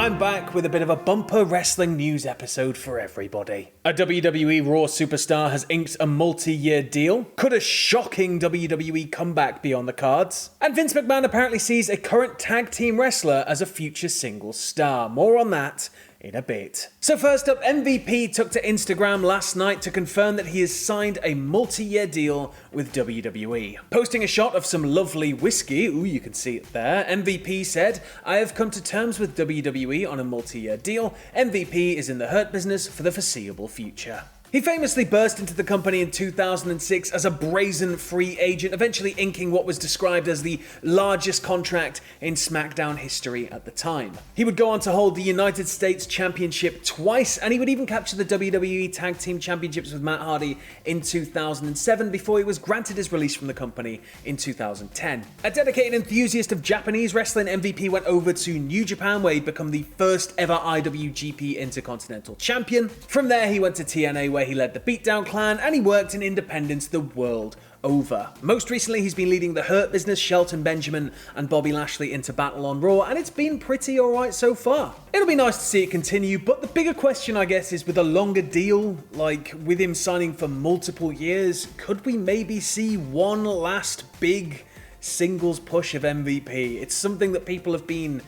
I'm back with a bit of a bumper wrestling news episode for everybody. A WWE Raw Superstar has inked a multi-year deal. Could a shocking WWE comeback be on the cards? And Vince McMahon apparently sees a current tag team wrestler as a future singles star. More on that in a bit. So first up, MVP took to Instagram last night to confirm that he has signed a multi-year deal with WWE. Posting a shot of some lovely whiskey, ooh, you can see it there, MVP said, "I have come to terms with WWE on a multi-year deal. MVP is in the hurt business for the foreseeable future." He famously burst into the company in 2006 as a brazen free agent, eventually inking what was described as the largest contract in SmackDown history at the time. He would go on to hold the United States Championship twice, and he would even capture the WWE Tag Team Championships with Matt Hardy in 2007 before he was granted his release from the company in 2010. A dedicated enthusiast of Japanese wrestling, MVP went over to New Japan where he'd become the first ever IWGP Intercontinental Champion. From there he went to TNA where he led the Beatdown Clan, and he worked in independence the world over. Most recently, he's been leading the Hurt Business, Shelton Benjamin and Bobby Lashley into battle on Raw, and it's been pretty alright so far. It'll be nice to see it continue, but the bigger question, I guess, is with a longer deal, like with him signing for multiple years, could we maybe see one last big singles push of MVP? It's something that people have been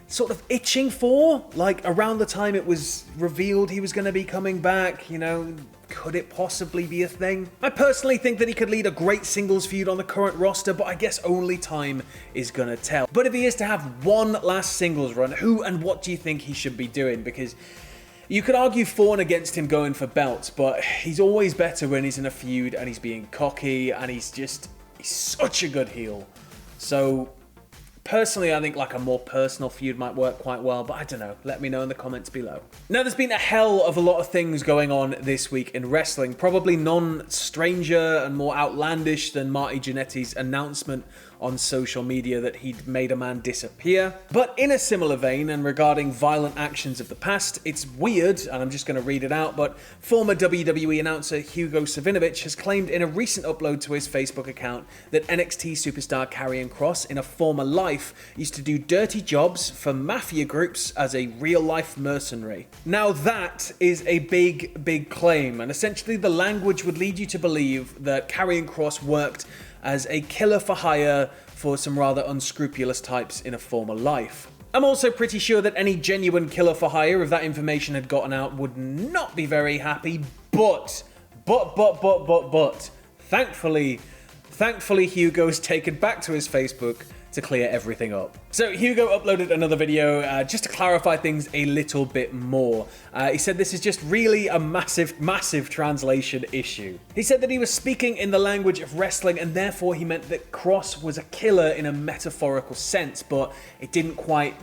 sort of itching for, like around the time it was revealed he was going to be coming back, you know, could it possibly be a thing? I personally think that he could lead a great singles feud on the current roster, but I guess only time is going to tell. But if he is to have one last singles run, who and what do you think he should be doing? Because you could argue for and against him going for belts, but he's always better when he's in a feud and he's being cocky and he's such a good heel. So personally, I think like a more personal feud might work quite well, but I don't know. Let me know in the comments below. Now, there's been a hell of a lot of things going on this week in wrestling. Probably none stranger and more outlandish than Marty Jannetty's announcement on social media that he'd made a man disappear. But in a similar vein and regarding violent actions of the past, it's weird, and I'm just going to read it out, but former WWE announcer Hugo Savinovich has claimed in a recent upload to his Facebook account that NXT Superstar Karrion Kross in a former life used to do dirty jobs for mafia groups as a real-life mercenary. Now that is a big claim, and essentially the language would lead you to believe that Karrion Kross worked as a killer for hire for some rather unscrupulous types in a former life. I'm also pretty sure that any genuine killer for hire, if that information had gotten out, would not be very happy, but, thankfully Hugo's taken back to his Facebook to clear everything up. So Hugo uploaded another video just to clarify things a little bit more. He said this is just really a massive translation issue. He said that he was speaking in the language of wrestling and therefore he meant that Kross was a killer in a metaphorical sense, but it didn't quite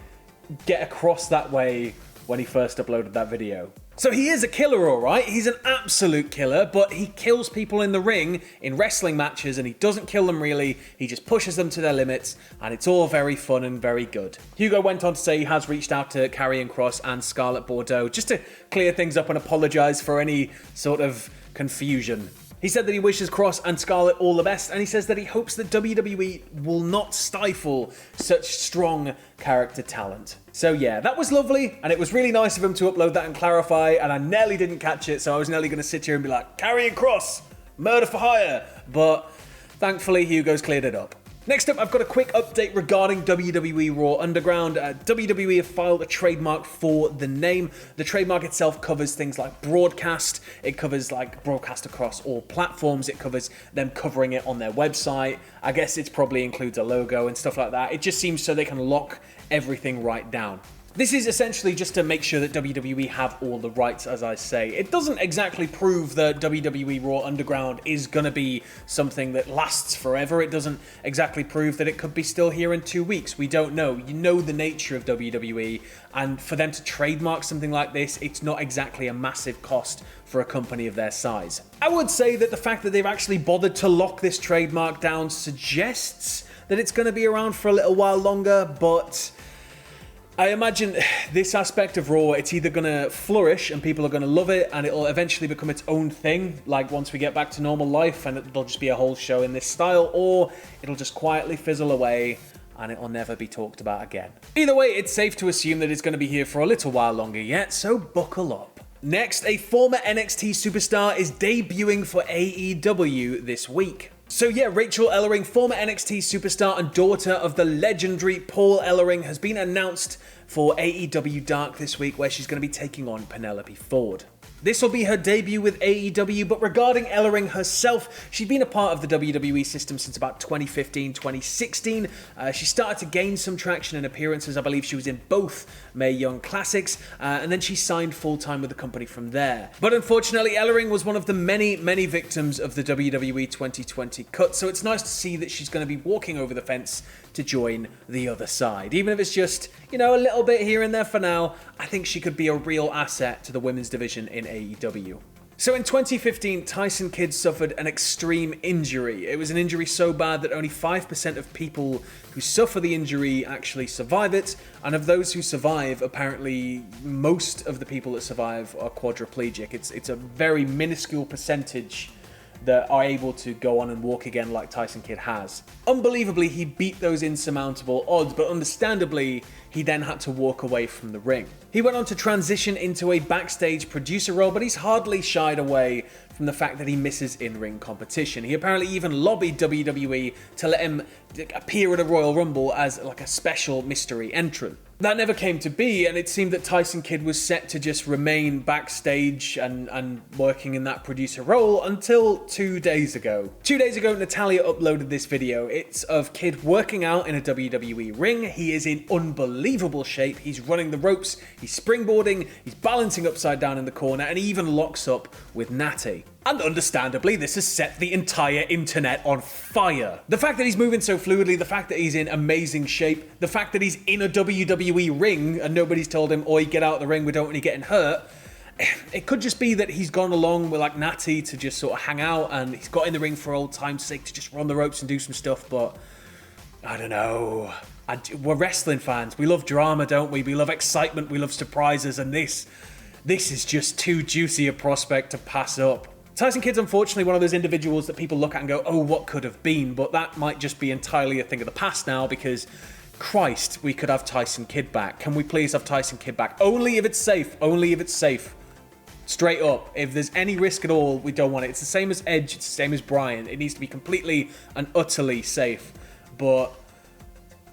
get across that way when he first uploaded that video. So he is a killer, alright, he's an absolute killer, but he kills people in the ring in wrestling matches and he doesn't kill them really, he just pushes them to their limits, and it's all very fun and very good. Hugo went on to say he has reached out to Karrion Kross and Scarlett Bordeaux just to clear things up and apologise for any sort of confusion. He said that he wishes Kross and Scarlett all the best, and he says that he hopes that WWE will not stifle such strong character talent. So yeah, that was lovely, and it was really nice of him to upload that and clarify, and I nearly didn't catch it, so I was nearly going to sit here and be like, Karrion Kross, murder for hire, but thankfully Hugo's cleared it up. Next up, I've got a quick update regarding WWE Raw Underground. WWE have filed a trademark for the name. The trademark itself covers things like broadcast. It covers like broadcast across all platforms. It covers them covering it on their website. I guess it probably includes a logo and stuff like that. It just seems so they can lock everything right down. This is essentially just to make sure that WWE have all the rights, as I say. It doesn't exactly prove that WWE Raw Underground is going to be something that lasts forever. It doesn't exactly prove that it could be still here in 2 weeks. We don't know. You know the nature of WWE, and for them to trademark something like this, it's not exactly a massive cost for a company of their size. I would say that the fact that they've actually bothered to lock this trademark down suggests that it's going to be around for a little while longer, but I imagine this aspect of Raw, it's either going to flourish and people are going to love it and it'll eventually become its own thing, like once we get back to normal life and it'll just be a whole show in this style, or it'll just quietly fizzle away and it'll never be talked about again. Either way, it's safe to assume that it's going to be here for a little while longer yet, so buckle up. Next, a former NXT superstar is debuting for AEW this week. So yeah, Rachel Ellering, former NXT superstar and daughter of the legendary Paul Ellering, has been announced for AEW Dark this week, where she's going to be taking on Penelope Ford. This will be her debut with AEW, but regarding Ellering herself, she's been a part of the WWE system since about 2015, 2016. She started to gain some traction and appearances. I believe she was in both Mae Young Classics, and then she signed full-time with the company from there. But unfortunately, Ellering was one of the many victims of the WWE 2020 cut, so it's nice to see that she's going to be walking over the fence to join the other side. Even if it's just, a little bit here and there for now, I think she could be a real asset to the women's division in AEW. So in 2015, Tyson Kidd suffered an extreme injury. It was an injury so bad that only 5% of people who suffer the injury actually survive it, and of those who survive, apparently most of the people that survive are quadriplegic. It's a very minuscule percentage that are able to go on and walk again like Tyson Kidd has. Unbelievably, he beat those insurmountable odds, but understandably, he then had to walk away from the ring. He went on to transition into a backstage producer role, but he's hardly shied away from the fact that he misses in-ring competition. He apparently even lobbied WWE to let him appear at a Royal Rumble as like a special mystery entrant. That never came to be, and it seemed that Tyson Kidd was set to just remain backstage and working in that producer role until 2 days ago. 2 days ago, Natalya uploaded this video. It's of Kidd working out in a WWE ring. He is in unbelievable shape. He's running the ropes, he's springboarding, he's balancing upside down in the corner, and he even locks up with Natty. And understandably, this has set the entire internet on fire. The fact that he's moving so fluidly, the fact that he's in amazing shape, the fact that he's in a WWE ring and nobody's told him, oi, get out of the ring, we don't want you getting hurt. It could just be that he's gone along with like Natty to just sort of hang out, and he's got in the ring for old time's sake to just run the ropes and do some stuff, but I don't know. We're wrestling fans. We love drama, don't we? We love excitement, we love surprises, and this is just too juicy a prospect to pass up. Tyson Kidd's unfortunately one of those individuals that people look at and go, oh, what could have been? But that might just be entirely a thing of the past now, because Christ, we could have Tyson Kidd back. Can we please have Tyson Kidd back? Only if it's safe. Only if it's safe. Straight up. If there's any risk at all, we don't want it. It's the same as Edge. It's the same as Bryan. It needs to be completely and utterly safe. But,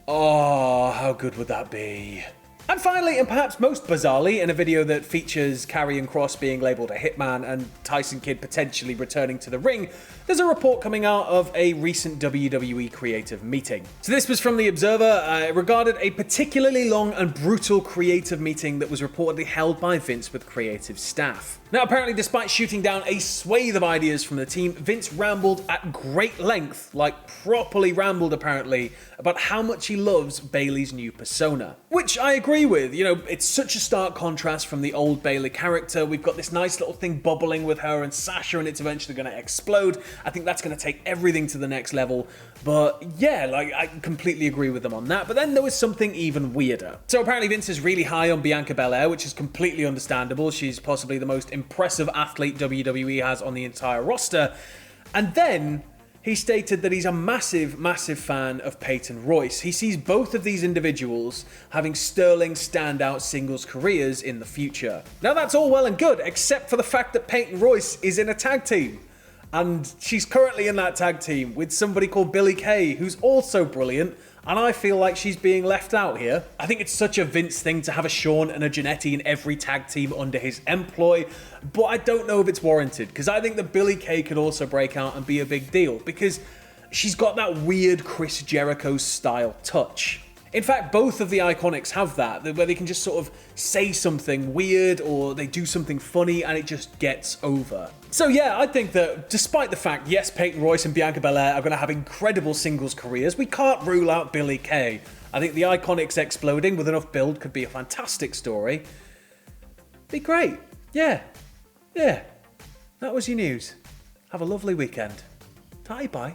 oh, how good would that be? And finally, and perhaps most bizarrely, in a video that features Karrion Kross being labelled a hitman and Tyson Kidd potentially returning to the ring, there's a report coming out of a recent WWE creative meeting. So this was from The Observer. It regarded a particularly long and brutal creative meeting that was reportedly held by Vince with creative staff. Now, apparently, despite shooting down a swathe of ideas from the team, Vince rambled at great length, like properly rambled apparently, about how much he loves Bayley's new persona. Which I agree with. It's such a stark contrast from the old Bayley character. We've got this nice little thing bubbling with her and Sasha, and it's eventually going to explode. I think that's going to take everything to the next level. But yeah, I completely agree with them on that. But then there was something even weirder. So apparently Vince is really high on Bianca Belair, which is completely understandable. She's possibly the most impressive athlete WWE has on the entire roster. And then he stated that he's a massive fan of Peyton Royce. He sees both of these individuals having sterling standout singles careers in the future. Now that's all well and good, except for the fact that Peyton Royce is in a tag team. And she's currently in that tag team with somebody called Billie Kay, who's also brilliant, and I feel like she's being left out here. I think it's such a Vince thing to have a Shawn and a Jannetty in every tag team under his employ, but I don't know if it's warranted, because I think that Billie Kay could also break out and be a big deal, because she's got that weird Chris Jericho style touch. In fact, both of the Iconics have that, where they can just sort of say something weird or they do something funny and it just gets over. So yeah, I think that despite the fact, yes, Peyton Royce and Bianca Belair are going to have incredible singles careers, we can't rule out Billie Kay. I think the Iconics exploding with enough build could be a fantastic story. Be great. Yeah. That was your news. Have a lovely weekend. Bye.